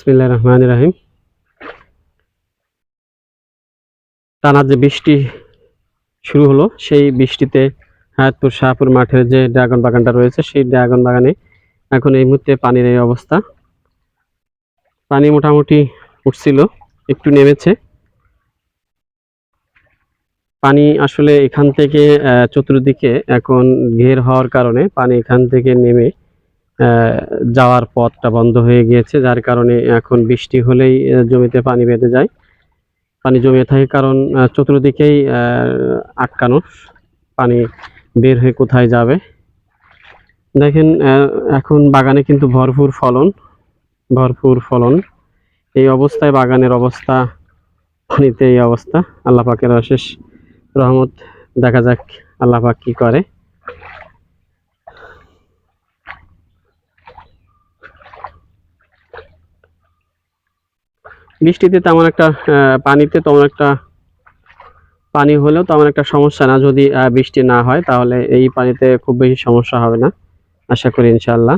বিসমিল্লাহির রহমানির রহিম। টানা যে বৃষ্টি শুরু হলো, সেই বৃষ্টিতে হায়াতপুর শাহপুর মাঠের যে ড্রাগন বাগানটা রয়েছে, সেই ড্রাগন বাগানে এখন এই মুহূর্তে পানির এই অবস্থা। পানি মোটামুটি উঠছিল, একটু নেমেছে। পানি আসলে এখান থেকে চতুর্দিকে এখন ঘের হওয়ার কারণে পানি এখান থেকে নেমে যাওয়ার পথটা বন্ধ হয়ে গিয়েছে, যার কারণে এখন বৃষ্টি হলেই জমিতে পানি বেঁধে যায়। পানি জমে থাকে কারণ চতুর্দিকেই আটকানো, পানি বের হয়ে কোথায় যাবে। দেখেন এখন বাগানে কিন্তু ভরপুর ফলন। এই অবস্থায় বাগানের অবস্থা, পানিতে এই অবস্থা। আল্লাহ পাকের অশেষ রহমত, দেখা যাক আল্লাহ পাক কি করে। বৃষ্টিতে তেমন একটা পানিতে তেমন একটা পানি হলেও তেমন একটা সমস্যা না। যদি বৃষ্টি না হয় তাহলে এই পানিতে খুব বেশি সমস্যা হবে না, আশা করি ইনশাআল্লাহ।